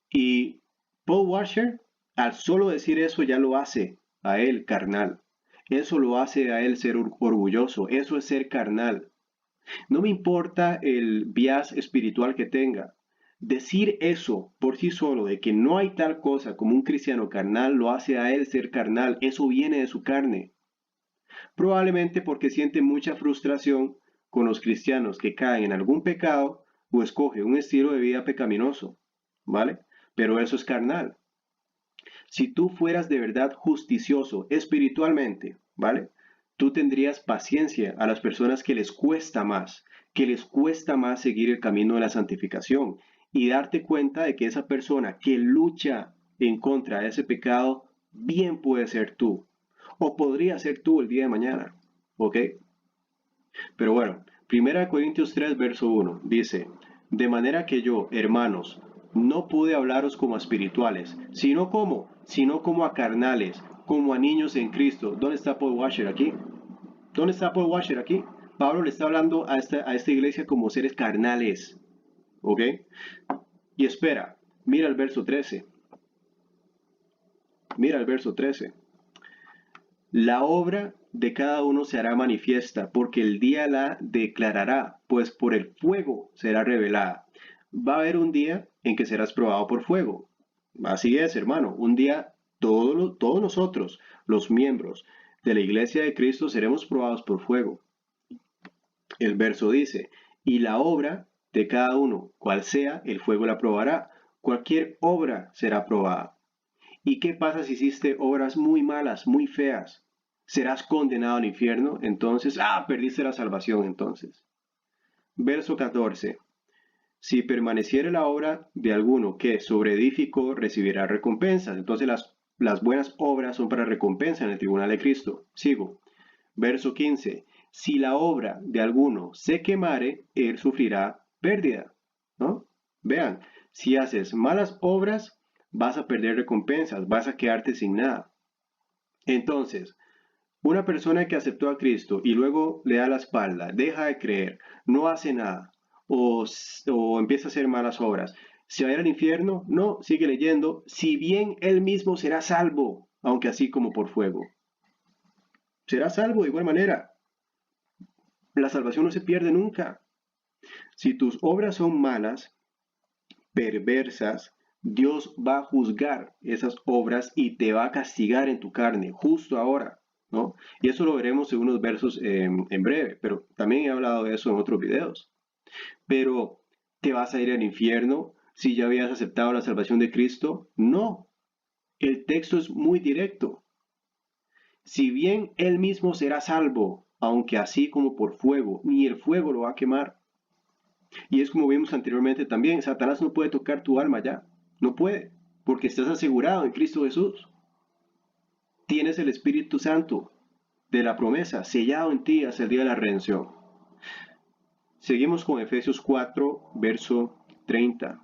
Y Paul Washer, al solo decir eso, ya lo hace a él carnal. Eso lo hace a él ser orgulloso. Eso es ser carnal. No me importa el bias espiritual que tenga. Decir eso por sí solo, de que no hay tal cosa como un cristiano carnal, lo hace a él ser carnal. Eso viene de su carne. Probablemente porque siente mucha frustración con los cristianos que caen en algún pecado o escoge un estilo de vida pecaminoso. ¿Vale? Pero eso es carnal. Si tú fueras de verdad justicioso espiritualmente, ¿vale? Tú tendrías paciencia a las personas que les cuesta más seguir el camino de la santificación y darte cuenta de que esa persona que lucha en contra de ese pecado, bien puede ser tú, o podría ser tú el día de mañana, ¿ok? Pero bueno, 1 Corintios 3, verso 1, dice, de manera que yo, hermanos, no pude hablaros como a espirituales, sino como a carnales, como a niños en Cristo. ¿Dónde está Paul Washer aquí? ¿Dónde está Paul Washer aquí? Pablo le está hablando a esta iglesia como seres carnales, ¿ok? Y espera, mira el verso 13, mira el verso 13. La obra de cada uno se hará manifiesta, porque el día la declarará, pues por el fuego será revelada. Va a haber un día en que serás probado por fuego. Así es, hermano. Un día todos nosotros, los miembros de la iglesia de Cristo, seremos probados por fuego. El verso dice, y la obra de cada uno, cual sea, el fuego la probará. Cualquier obra será probada. ¿Y qué pasa si hiciste obras muy malas, muy feas? ¿Serás condenado al infierno? Entonces, perdiste la salvación entonces. Verso 14. Si permaneciere la obra de alguno que sobreedificó, recibirá recompensas. Entonces las buenas obras son para recompensa en el tribunal de Cristo. Sigo. Verso 15. Si la obra de alguno se quemare, él sufrirá pérdida. ¿No? Vean, si haces malas obras, vas a perder recompensas, vas a quedarte sin nada. Entonces, una persona que aceptó a Cristo y luego le da la espalda, deja de creer, no hace nada o empieza a hacer malas obras, ¿se va a ir al infierno? No, sigue leyendo, si bien él mismo será salvo, aunque así como por fuego. Será salvo de igual manera. La salvación no se pierde nunca. Si tus obras son malas, perversas, Dios va a juzgar esas obras y te va a castigar en tu carne, justo ahora, ¿no? Y eso lo veremos en unos versos en breve, pero también he hablado de eso en otros videos. Pero, ¿te vas a ir al infierno si ya habías aceptado la salvación de Cristo? No, el texto es muy directo. Si bien Él mismo será salvo, aunque así como por fuego, ni el fuego lo va a quemar. Y es como vimos anteriormente también, Satanás no puede tocar tu alma ya, no puede, porque estás asegurado en Cristo Jesús. Tienes el Espíritu Santo de la promesa sellado en ti hasta el día de la redención. Seguimos con Efesios 4, verso 30.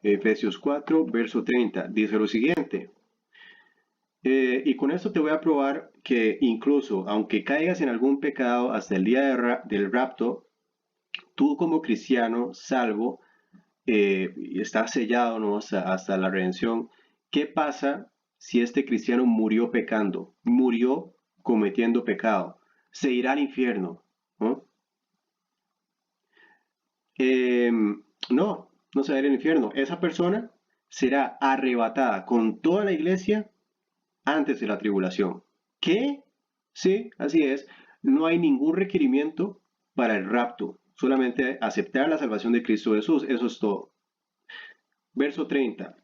Efesios 4, verso 30. Dice lo siguiente. Y con esto te voy a probar que incluso aunque caigas en algún pecado hasta el día del rapto, tú como cristiano salvo, estás sellado, ¿no? hasta la redención. ¿Qué pasa si este cristiano murió pecando? Murió cometiendo pecado. Se irá al infierno, ¿no? No, no se va a ir al infierno. Esa persona será arrebatada con toda la iglesia antes de la tribulación. ¿Qué? Sí, así es. No hay ningún requerimiento para el rapto. Solamente aceptar la salvación de Cristo Jesús. Eso es todo. Verso 30.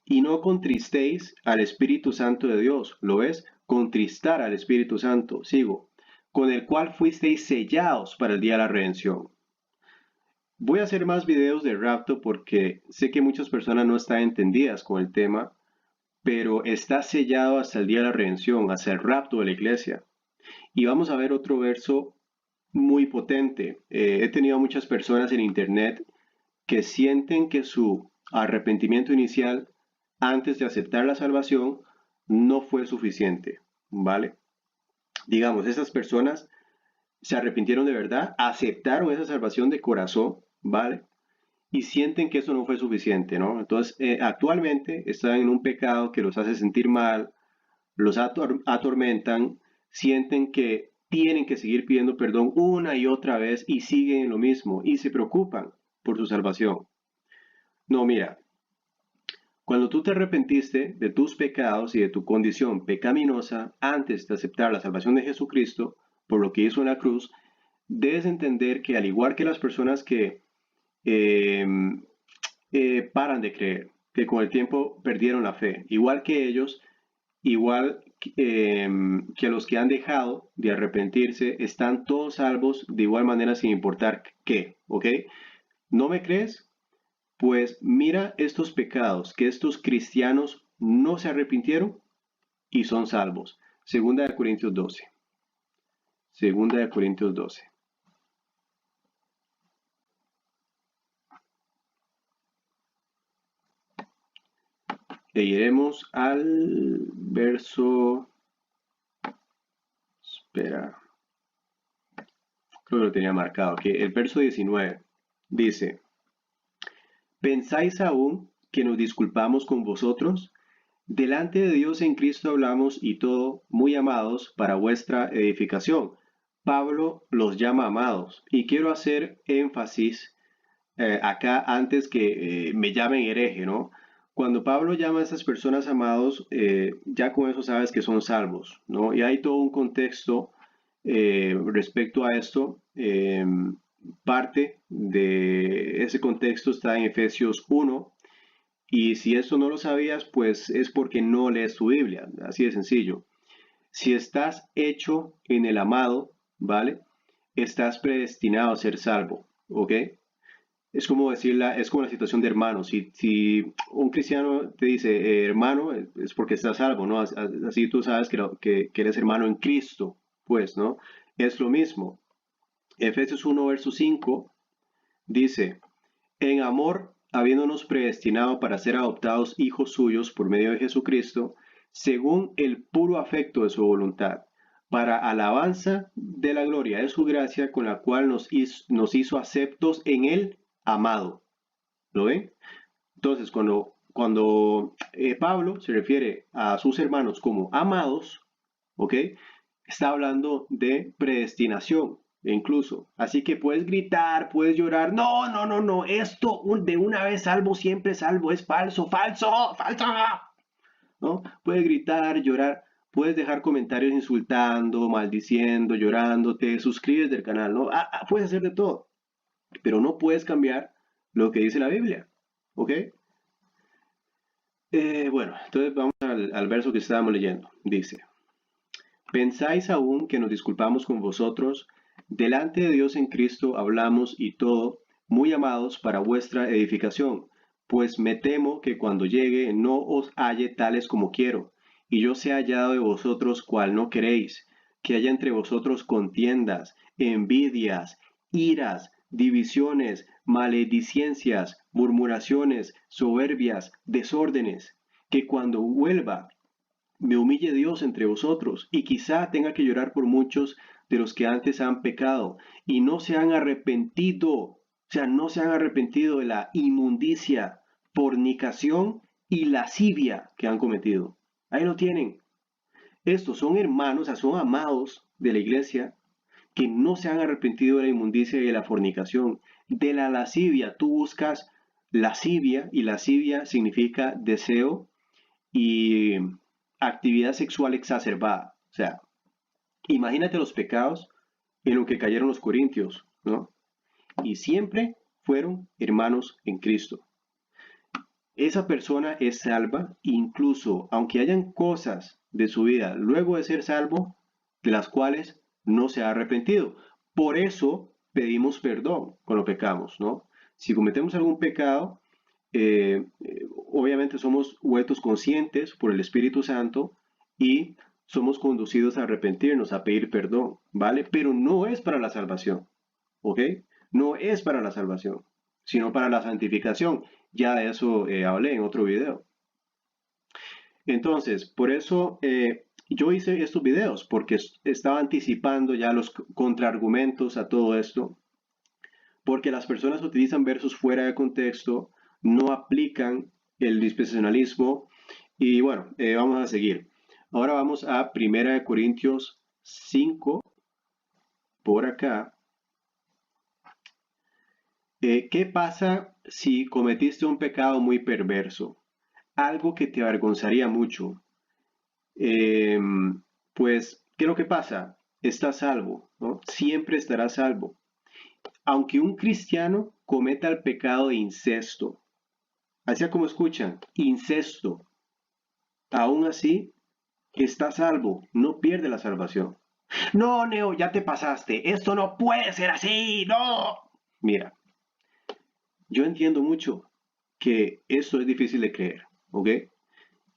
Y no contristéis al Espíritu Santo de Dios. ¿Lo ves? Contristar al Espíritu Santo. Sigo. Con el cual fuisteis sellados para el día de la redención. Voy a hacer más videos de rapto porque sé que muchas personas no están entendidas con el tema, pero está sellado hasta el día de la redención, hasta el rapto de la iglesia. Y vamos a ver otro verso muy potente. He tenido muchas personas en internet que sienten que su arrepentimiento inicial antes de aceptar la salvación no fue suficiente, ¿vale? Digamos, esas personas se arrepintieron de verdad, aceptaron esa salvación de corazón, ¿vale? Y sienten que eso no fue suficiente, ¿no? Entonces, actualmente están en un pecado que los hace sentir mal, los atormentan, sienten que tienen que seguir pidiendo perdón una y otra vez y siguen en lo mismo y se preocupan por su salvación. No, mira, cuando tú te arrepentiste de tus pecados y de tu condición pecaminosa antes de aceptar la salvación de Jesucristo por lo que hizo en la cruz, debes entender que al igual que las personas que eh, paran de creer, que con el tiempo perdieron la fe, igual que ellos, igual que los que han dejado de arrepentirse, están todos salvos de igual manera sin importar qué, ¿ok? ¿No me crees? Pues mira estos pecados que estos cristianos no se arrepintieron y son salvos. Segunda de Corintios 12. Segunda de Corintios 12. E iremos al verso... Espera. Creo que lo tenía marcado. Que el verso 19 dice: ¿pensáis aún que nos disculpamos con vosotros? Delante de Dios en Cristo hablamos y todo, muy amados, para vuestra edificación. Pablo los llama amados y quiero hacer énfasis acá antes que me llamen hereje, ¿no? Cuando Pablo llama a esas personas amados, ya con eso sabes que son salvos, ¿no? Y hay todo un contexto respecto a esto. Parte de ese contexto está en Efesios 1, y si eso no lo sabías, pues es porque no lees tu Biblia, así de sencillo. Si estás hecho en el amado, ¿vale? Estás predestinado a ser salvo, ¿ok? Es como decirla, es como la situación de hermano. Si un cristiano te dice hermano, es porque estás salvo, ¿no? Así tú sabes que eres hermano en Cristo, pues, ¿no? Es lo mismo. Efesios 1, verso 5 dice, en amor, habiéndonos predestinado para ser adoptados hijos suyos por medio de Jesucristo, según el puro afecto de su voluntad, para alabanza de la gloria de su gracia, con la cual nos hizo aceptos en el amado. ¿Lo ven? Entonces, cuando Pablo se refiere a sus hermanos como amados, ¿ok? Está hablando de predestinación, incluso. Así que puedes gritar, puedes llorar. No, no, no, no. Esto de una vez salvo, siempre salvo. Es falso, falso, falso. ¿No? Puedes gritar, llorar. Puedes dejar comentarios insultando, maldiciendo, llorando. Te suscribes del canal, ¿no? Puedes hacer de todo. Pero no puedes cambiar lo que dice la Biblia. ¿Ok? Bueno, entonces vamos al verso que estábamos leyendo. Dice, ¿pensáis aún que nos disculpamos con vosotros? Delante de Dios en Cristo hablamos y todo, muy amados para vuestra edificación, pues me temo que cuando llegue no os halle tales como quiero, y yo sea hallado de vosotros cual no queréis, que haya entre vosotros contiendas, envidias, iras, divisiones, maledicencias, murmuraciones, soberbias, desórdenes, que cuando vuelva me humille Dios entre vosotros, y quizá tenga que llorar por muchos de los que antes han pecado y no se han arrepentido, o sea, no se han arrepentido de la inmundicia, fornicación y lascivia que han cometido. Ahí lo tienen. Estos son hermanos, o sea, son amados de la iglesia que no se han arrepentido de la inmundicia y de la fornicación. De la lascivia, tú buscas lascivia, y lascivia significa deseo y actividad sexual exacerbada. O sea, imagínate los pecados en los que cayeron los corintios, ¿no? Y siempre fueron hermanos en Cristo. Esa persona es salva, incluso aunque hayan cosas de su vida luego de ser salvo, de las cuales no se ha arrepentido. Por eso pedimos perdón cuando pecamos, ¿no? Si cometemos algún pecado, obviamente somos vueltos conscientes por el Espíritu Santo y somos conducidos a arrepentirnos, a pedir perdón, ¿vale? Pero no es para la salvación, ¿ok? No es para la salvación, sino para la santificación. Ya de eso hablé en otro video. Entonces, por eso yo hice estos videos, porque estaba anticipando ya los contraargumentos a todo esto, porque las personas utilizan versos fuera de contexto, no aplican el dispensacionalismo, y bueno, vamos a seguir. Ahora vamos a 1 Corintios 5, por acá. ¿Qué pasa si cometiste un pecado muy perverso? Algo que te avergonzaría mucho. Eh, pues, ¿qué es lo que pasa? Estás salvo, ¿no? Siempre estarás salvo. Aunque un cristiano cometa el pecado de incesto, así como escuchan, incesto, aún así está salvo, no pierde la salvación. No, Neo, ya te pasaste, esto no puede ser así, no. Mira, yo entiendo mucho que esto es difícil de creer, ¿ok?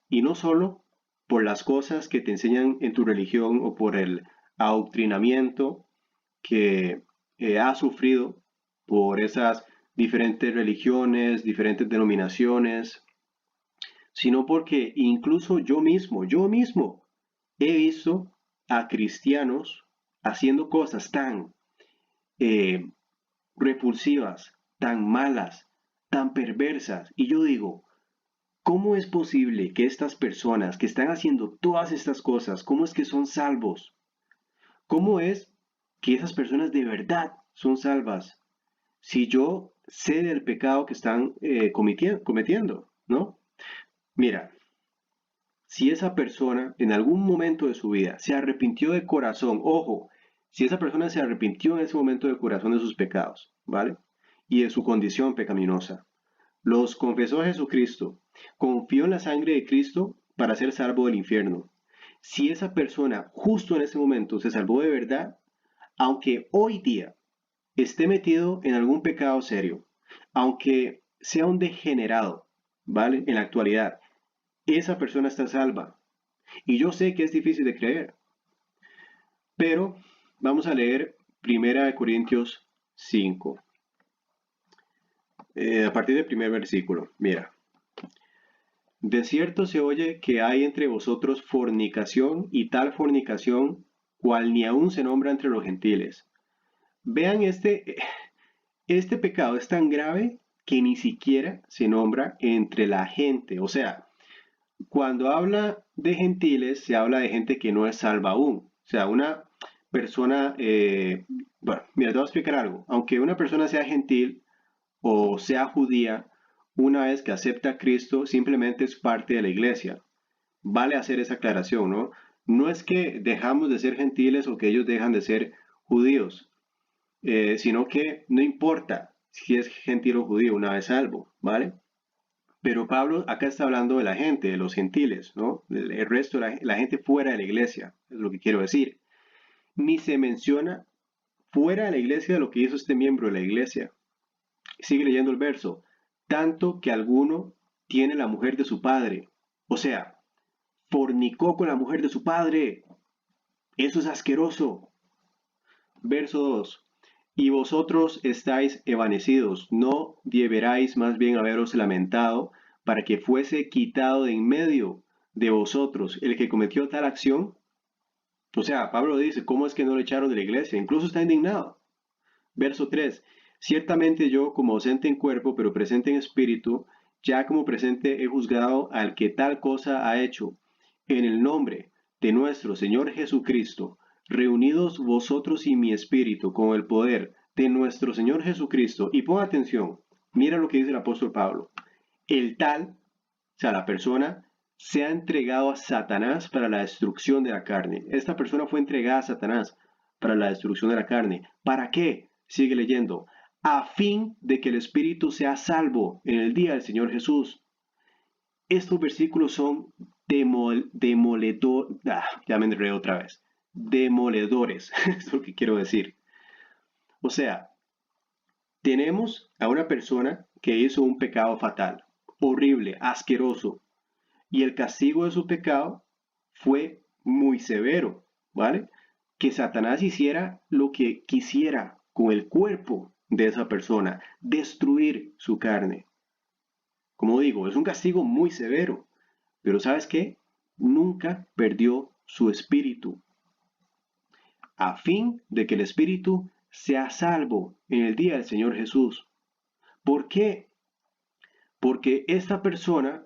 Y no solo por las cosas que te enseñan en tu religión o por el adoctrinamiento que has sufrido por esas diferentes religiones, diferentes denominaciones, sino porque incluso yo mismo he visto a cristianos haciendo cosas tan eh, repulsivas, tan malas, tan perversas, y yo digo, ¿cómo es posible que estas personas que están haciendo todas estas cosas, cómo es que son salvos? ¿Cómo es que esas personas de verdad son salvas? Si yo sé del pecado que están cometiendo, ¿no? Mira, si esa persona en algún momento de su vida se arrepintió de corazón, ojo, si esa persona se arrepintió en ese momento de corazón de sus pecados, ¿vale? Y de su condición pecaminosa, los confesó a Jesucristo, confió en la sangre de Cristo para ser salvo del infierno. Si esa persona justo en ese momento se salvó de verdad, aunque hoy día esté metido en algún pecado serio, aunque sea un degenerado, ¿vale? En la actualidad, esa persona está salva. Y yo sé que es difícil de creer, pero vamos a leer 1 Corintios 5, a partir del primer versículo. Mira, de cierto se oye que hay entre vosotros fornicación y tal fornicación cual ni aun se nombra entre los gentiles. Vean, este pecado es tan grave que ni siquiera se nombra entre la gente. O sea, cuando habla de gentiles, se habla de gente que no es salva aún. O sea, una persona, bueno, mira, te voy a explicar algo. Aunque una persona sea gentil o sea judía, una vez que acepta a Cristo, simplemente es parte de la iglesia. Vale hacer esa aclaración, ¿no? No es que dejamos de ser gentiles o que ellos dejan de ser judíos, sino que no importa si es gentil o judío, una vez salvo, ¿vale? Pero Pablo acá está hablando de la gente, de los gentiles, ¿no? El resto de la gente fuera de la iglesia, es lo que quiero decir. Ni se menciona fuera de la iglesia lo que hizo este miembro de la iglesia. Sigue leyendo el verso. Tanto que alguno tiene la mujer de su padre. O sea, fornicó con la mujer de su padre. Eso es asqueroso. Verso 2. Y vosotros estáis evanecidos, no deberáis más bien haberos lamentado para que fuese quitado de en medio de vosotros el que cometió tal acción. O sea, Pablo dice, ¿cómo es que no lo echaron de la iglesia? Incluso está indignado. Verso 3. Ciertamente yo, como ausente en cuerpo, pero presente en espíritu, ya como presente he juzgado al que tal cosa ha hecho. En el nombre de nuestro Señor Jesucristo, reunidos vosotros y mi espíritu con el poder de nuestro Señor Jesucristo. Y pon atención, mira lo que dice el apóstol Pablo. El tal, o sea, la persona, se ha entregado a Satanás para la destrucción de la carne. Esta persona fue entregada a Satanás para la destrucción de la carne. ¿Para qué? Sigue leyendo. A fin de que el espíritu sea salvo en el día del Señor Jesús. Estos versículos son ya me enredé otra vez. Demoledores, es lo que quiero decir. O sea, tenemos a una persona que hizo un pecado fatal, horrible, asqueroso, y el castigo de su pecado fue muy severo, ¿vale? Que Satanás hiciera lo que quisiera con el cuerpo de esa persona, destruir su carne. Como digo, es un castigo muy severo, pero ¿sabes qué? Nunca perdió su espíritu, a fin de que el espíritu sea salvo en el día del Señor Jesús. ¿Por qué? Porque esta persona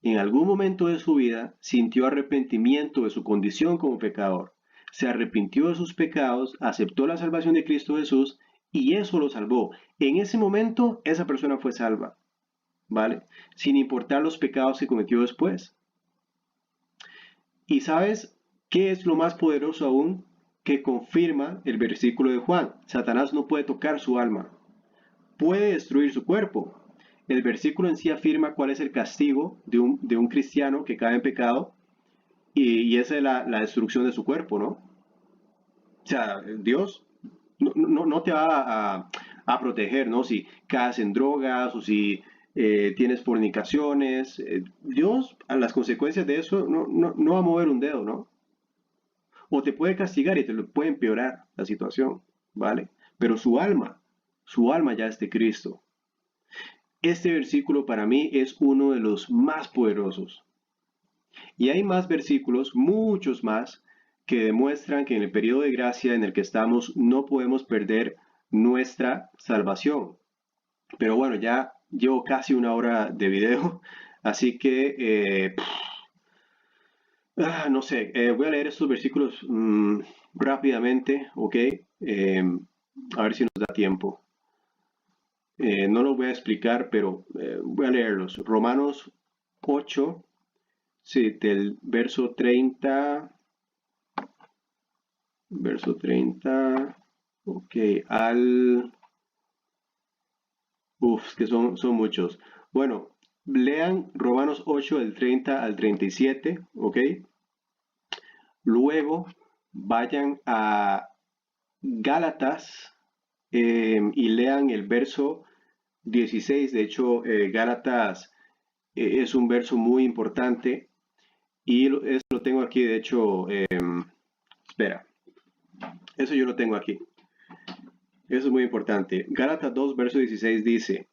en algún momento de su vida sintió arrepentimiento de su condición como pecador, se arrepintió de sus pecados, aceptó la salvación de Cristo Jesús y eso lo salvó. En ese momento esa persona fue salva, ¿vale? Sin importar los pecados que cometió después. ¿Y sabes qué es lo más poderoso aún? Que confirma el versículo de Juan. Satanás no puede tocar su alma, puede destruir su cuerpo. El versículo en sí afirma cuál es el castigo de un cristiano que cae en pecado y esa es la destrucción de su cuerpo, ¿no? O sea, Dios no te va a proteger, ¿no? Si caes en drogas o si tienes fornicaciones, Dios a las consecuencias de eso no va a mover un dedo, ¿no? O te puede castigar y te lo puede empeorar la situación, ¿vale? Pero su alma ya es de Cristo. Este versículo para mí es uno de los más poderosos. Y hay más versículos, muchos más, que demuestran que en el periodo de gracia en el que estamos no podemos perder nuestra salvación. Pero bueno, ya llevo casi una hora de video, así que no sé, voy a leer estos versículos rápidamente, ¿ok? A ver si nos da tiempo. No los voy a explicar, pero voy a leerlos. Romanos 8, sí, del verso 30, ok, al... Uf, que son muchos. Bueno, lean Romanos 8 del 30 al 37, ok. Luego vayan a Gálatas y lean el verso 16. De hecho, Gálatas es un verso muy importante y eso lo tengo aquí. De hecho, espera, eso yo lo tengo aquí. Eso es muy importante. Gálatas 2, verso 16 dice,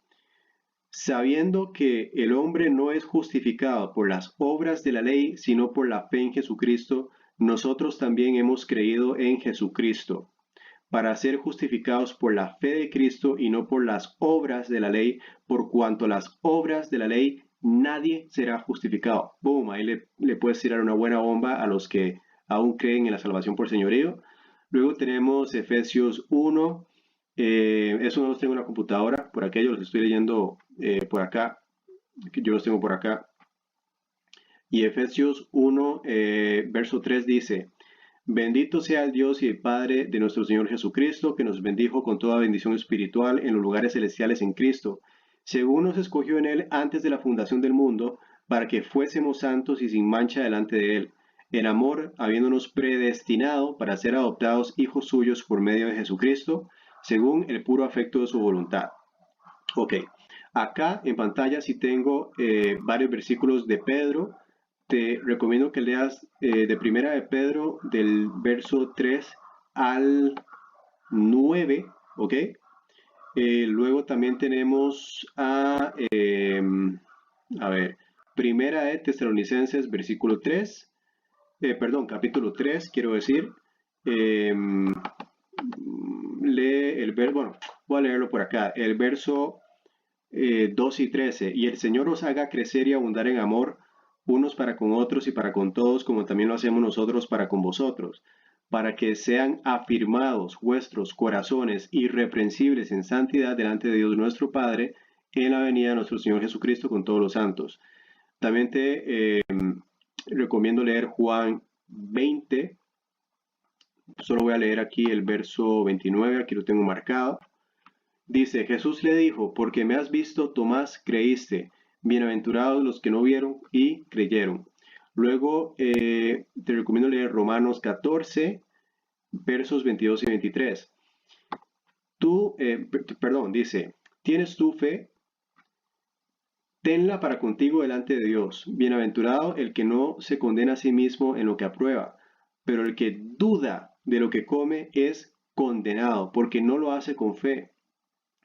sabiendo que el hombre no es justificado por las obras de la ley, sino por la fe en Jesucristo, nosotros también hemos creído en Jesucristo para ser justificados por la fe de Cristo y no por las obras de la ley, por cuanto las obras de la ley nadie será justificado. Boom, ahí le puedes tirar una buena bomba a los que aún creen en la salvación por señorío. Luego tenemos Efesios 1, eso no los tengo en la computadora, por aquello los estoy leyendo por acá, yo los tengo por acá. Y Efesios 1, verso 3 dice, bendito sea el Dios y el Padre de nuestro Señor Jesucristo, que nos bendijo con toda bendición espiritual en los lugares celestiales en Cristo, según nos escogió en Él antes de la fundación del mundo, para que fuésemos santos y sin mancha delante de Él, en amor, habiéndonos predestinado para ser adoptados hijos suyos por medio de Jesucristo, según el puro afecto de su voluntad. Ok, acá en pantalla sí tengo varios versículos de Pedro. Te recomiendo que leas de Primera de Pedro del verso 3 al 9, ¿ok? Luego también tenemos a ver, Primera de Tesalonicenses, versículo 3, capítulo 3, quiero decir. Eh, lee el verso, bueno, voy a leerlo por acá, el verso 2 y 13, y el Señor os haga crecer y abundar en amor, unos para con otros y para con todos, como también lo hacemos nosotros para con vosotros, para que sean afirmados vuestros corazones irreprensibles en santidad delante de Dios nuestro Padre, en la venida de nuestro Señor Jesucristo con todos los santos. También te recomiendo leer Juan 20, solo voy a leer aquí el verso 29, aquí lo tengo marcado. Dice, Jesús le dijo, porque me has visto, Tomás, creíste. Bienaventurados los que no vieron y creyeron. Luego te recomiendo leer Romanos 14, versos 22 y 23. Dice, ¿tienes tu fe? Tenla para contigo delante de Dios. Bienaventurado el que no se condena a sí mismo en lo que aprueba, pero el que duda de lo que come es condenado, porque no lo hace con fe.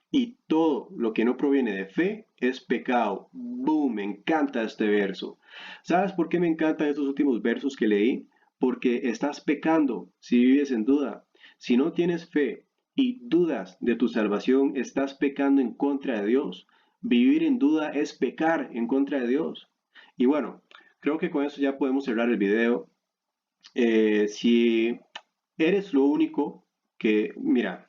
Y todo lo que no proviene de fe es pecado. ¡Boom! Me encanta este verso. ¿Sabes por qué me encantan estos últimos versos que leí? Porque estás pecando si vives en duda. Si no tienes fe y dudas de tu salvación, estás pecando en contra de Dios. Vivir en duda es pecar en contra de Dios. Y bueno, creo que con eso ya podemos cerrar el video. Si eres lo único que, mira,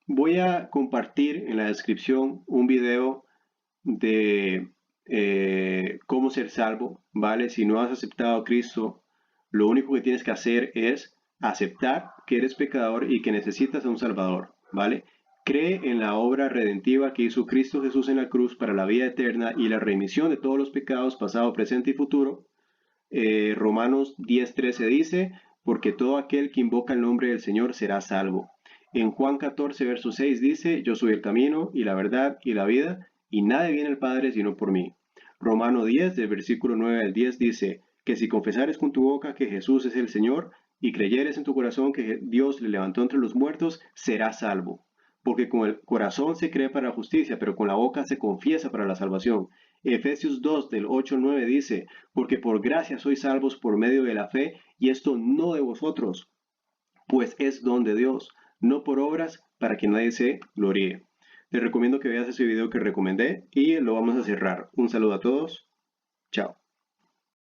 voy a compartir en la descripción un video de cómo ser salvo, ¿vale? Si no has aceptado a Cristo, lo único que tienes que hacer es aceptar que eres pecador y que necesitas a un Salvador, ¿vale? Cree en la obra redentiva que hizo Cristo Jesús en la cruz para la vida eterna y la remisión de todos los pecados, pasado, presente y futuro. Romanos 10:13 dice, porque todo aquel que invoca el nombre del Señor será salvo. En Juan 14, verso 6 dice, yo soy el camino y la verdad y la vida, y nadie viene al Padre sino por mí. Romano 10, del versículo 9 al 10 dice, que si confesares con tu boca que Jesús es el Señor, y creyeres en tu corazón que Dios le levantó entre los muertos, serás salvo. Porque con el corazón se cree para la justicia, pero con la boca se confiesa para la salvación. Efesios 2, del 8 al 9 dice, porque por gracia sois salvos por medio de la fe, y esto no de vosotros, pues es don de Dios, no por obras, para que nadie se gloríe. Te recomiendo que veas ese video que recomendé y lo vamos a cerrar. Un saludo a todos. Chao.